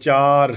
4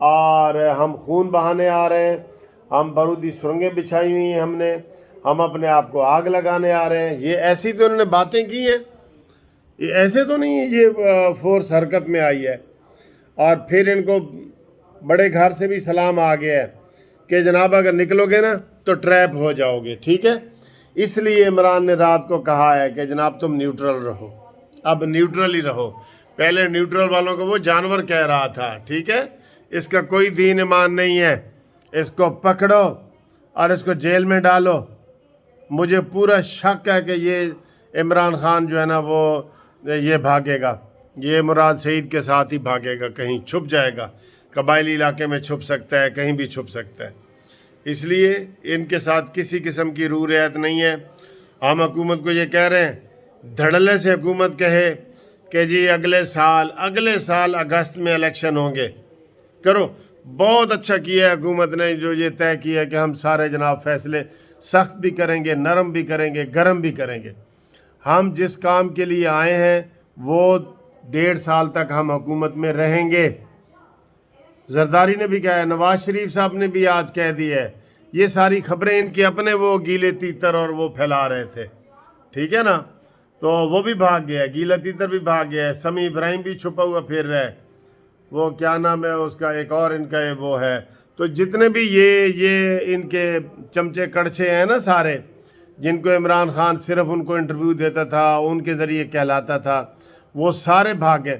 اور ہم خون بہانے آ رہے ہیں، ہم بارودی سرنگیں بچھائی ہوئی ہیں ہم نے، ہم اپنے آپ کو آگ لگانے آ رہے ہیں. یہ ایسی تو انہوں نے باتیں کی ہیں، یہ ایسے تو نہیں ہے یہ فورس حرکت میں آئی ہے. اور پھر ان کو بڑے گھر سے بھی سلام آ گیا ہے کہ جناب اگر نکلو گے نا تو ٹریپ ہو جاؤ گے. ٹھیک ہے، اس لیے عمران نے رات کو کہا ہے کہ جناب تم نیوٹرل رہو. اب نیوٹرل ہی رہو. پہلے نیوٹرل والوں کو وہ جانور کہہ رہا تھا. ٹھیک ہے، اس کا کوئی دین ایمان نہیں ہے. اس کو پکڑو اور اس کو جیل میں ڈالو. مجھے پورا شک ہے کہ یہ عمران خان جو ہے نا وہ یہ بھاگے گا، یہ مراد سعید کے ساتھ ہی بھاگے گا، کہیں چھپ جائے گا. قبائلی علاقے میں چھپ سکتا ہے، کہیں بھی چھپ سکتا ہے. اس لیے ان کے ساتھ کسی قسم کی روح رعایت نہیں ہے. ہم حکومت کو یہ کہہ رہے ہیں، دھڑلے سے حکومت کہے کہ جی اگلے سال اگست میں الیکشن ہوں گے. کرو. بہت اچھا کیا ہے حکومت نے جو یہ طے کیا ہے کہ ہم سارے جناب فیصلے سخت بھی کریں گے، نرم بھی کریں گے، گرم بھی کریں گے. ہم جس کام کے لیے آئے ہیں وہ 1.5 سال تک ہم حکومت میں رہیں گے. زرداری نے بھی کہا ہے، نواز شریف صاحب نے بھی آج کہہ دی ہے. یہ ساری خبریں ان کے اپنے وہ گیلے تیتر اور وہ پھیلا رہے تھے. ٹھیک ہے نا، تو وہ بھی بھاگ گیا ہے، گیلا تیتر بھی بھاگ گیا ہے، سمیع ابراہیم بھی چھپا ہوا پھر رہا ہے. وہ کیا نام ہے اس کا، ایک اور ان کا وہ ہے. تو جتنے بھی یہ ان کے چمچے کڑچے ہیں نا سارے، جن کو عمران خان صرف ان کو انٹرویو دیتا تھا، ان کے ذریعے کہلاتا تھا، وہ سارے بھاگ گئے.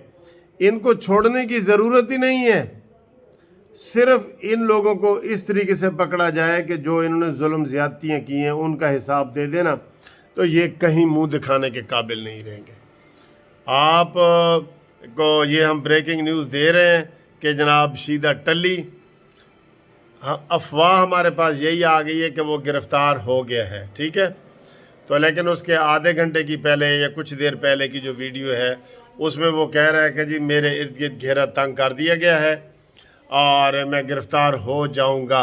ان کو چھوڑنے کی ضرورت ہی نہیں ہے. صرف ان لوگوں کو اس طریقے سے پکڑا جائے کہ جو انہوں نے ظلم زیادتیاں کی ہیں ان کا حساب دے دینا، تو یہ کہیں منہ دکھانے کے قابل نہیں رہیں گے. آپ کو یہ ہم بریکنگ نیوز دے رہے ہیں کہ جناب شیدہ ٹلی، افواہ ہمارے پاس یہی آ گئی ہے کہ وہ گرفتار ہو گیا ہے. ٹھیک ہے، تو لیکن اس کے آدھے گھنٹے کی پہلے یا کچھ دیر پہلے کی جو ویڈیو ہے اس میں وہ کہہ رہا ہے کہ جی میرے ارد گرد گھیرا تنگ کر دیا گیا ہے اور میں گرفتار ہو جاؤں گا.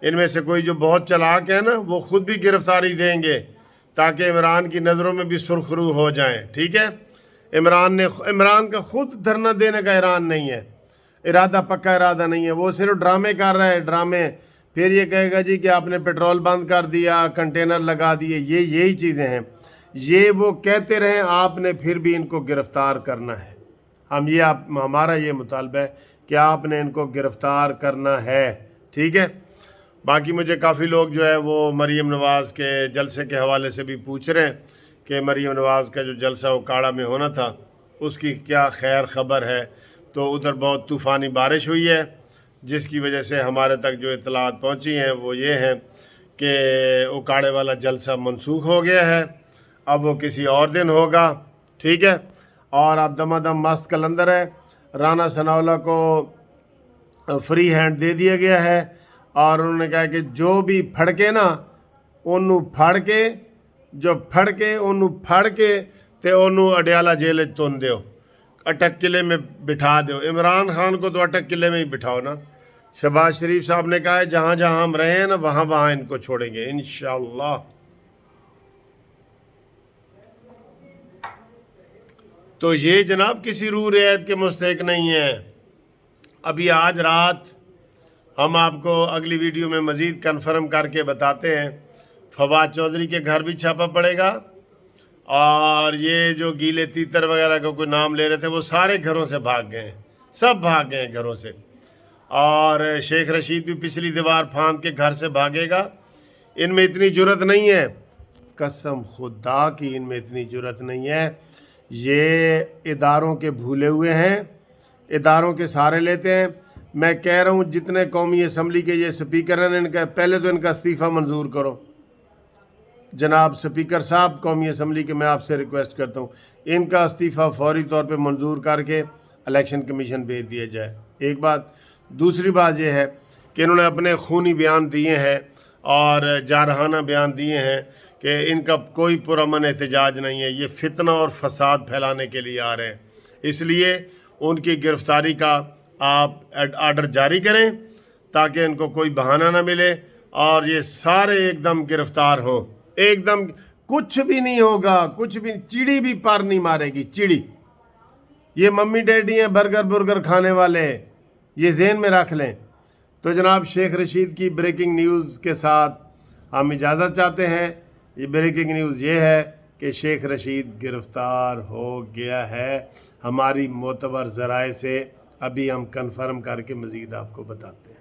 ان میں سے کوئی جو بہت چلاک ہے نا وہ خود بھی گرفتاری دیں گے تاکہ عمران کی نظروں میں بھی سرخ رو ہو جائیں. ٹھیک ہے، عمران کا خود دھرنا دینے کا ارادہ پکا ارادہ نہیں ہے. وہ صرف ڈرامے کر رہا ہے، ڈرامے. پھر یہ کہے گا جی کہ آپ نے پیٹرول بند کر دیا، کنٹینر لگا دیے. یہی چیزیں ہیں. یہ وہ کہتے رہیں، آپ نے پھر بھی ان کو گرفتار کرنا ہے. ہمارا یہ مطالبہ ہے کہ آپ نے ان کو گرفتار کرنا ہے. ٹھیک ہے. باقی مجھے کافی لوگ جو ہے وہ مریم نواز کے جلسے کے حوالے سے بھی پوچھ رہے ہیں کہ مریم نواز کا جو جلسہ اکاڑا میں ہونا تھا اس کی کیا خیر خبر ہے. تو ادھر بہت طوفانی بارش ہوئی ہے جس کی وجہ سے ہمارے تک جو اطلاعات پہنچی ہیں وہ یہ ہیں کہ اکاڑے والا جلسہ منسوخ ہو گیا ہے. اب وہ کسی اور دن ہوگا. ٹھیک ہے، اور اب دم دم مست کلندر ہے. رانا ثناءاللہ کو فری ہینڈ دے دیا گیا ہے اور انہوں نے کہا کہ جو بھی پھڑکے نا انہوں پھڑ کے تے انہوں اڈیالہ جیل تن دیو، اٹک قلعے میں بٹھا دو. عمران خان کو تو اٹک قلعے میں ہی بٹھاؤ نا. شہباز شریف صاحب نے کہا ہے جہاں جہاں ہم رہے ہیں نا وہاں وہاں ان کو چھوڑیں گے انشاءاللہ. تو یہ جناب کسی روح رعایت کے مستحق نہیں ہے. ابھی آج رات ہم آپ کو اگلی ویڈیو میں مزید کنفرم کر کے بتاتے ہیں. فواد چودھری کے گھر بھی چھاپا پڑے گا اور یہ جو گیلے تیتر وغیرہ کا کوئی نام لے رہے تھے وہ سارے گھروں سے بھاگ گئے ہیں، سب بھاگ گئے ہیں گھروں سے. اور شیخ رشید بھی پچھلی دیوار پھاند کے گھر سے بھاگے گا. ان میں اتنی جرت نہیں ہے، قسم خدا کی ان میں اتنی جرت نہیں ہے. یہ اداروں کے بھولے ہوئے ہیں، اداروں کے سہارے لیتے ہیں. میں کہہ رہا ہوں جتنے قومی اسمبلی کے یہ سپیکر ہیں ان کا پہلے تو ان کا استعفیٰ منظور کرو. جناب سپیکر صاحب قومی اسمبلی کے، میں آپ سے ریکویسٹ کرتا ہوں ان کا استعفیٰ فوری طور پہ منظور کر کے الیکشن کمیشن بھیج دیا جائے. ایک بات. دوسری بات یہ ہے کہ انہوں نے اپنے خونی بیان دیے ہیں اور جارحانہ بیان دیے ہیں کہ ان کا کوئی پرامن احتجاج نہیں ہے، یہ فتنہ اور فساد پھیلانے کے لیے آ رہے ہیں. اس لیے ان کی گرفتاری کا آپ آرڈر جاری کریں تاکہ ان کو کوئی بہانہ نہ ملے اور یہ سارے ایک دم گرفتار ہوں. ایک دم کچھ بھی نہیں ہوگا، کچھ بھی. چڑی بھی پر نہیں مارے گی، چڑی. یہ ممی ڈیڈی ہیں برگر کھانے والے. یہ ذہن میں رکھ لیں۔ تو جناب شیخ رشید کی بریکنگ نیوز کے ساتھ ہم اجازت چاہتے ہیں۔ یہ بریکنگ نیوز یہ ہے کہ شیخ رشید گرفتار ہو گیا ہے، ہماری معتبر ذرائع سے ابھی ہم کنفرم کر کے مزید آپ کو بتاتے ہیں۔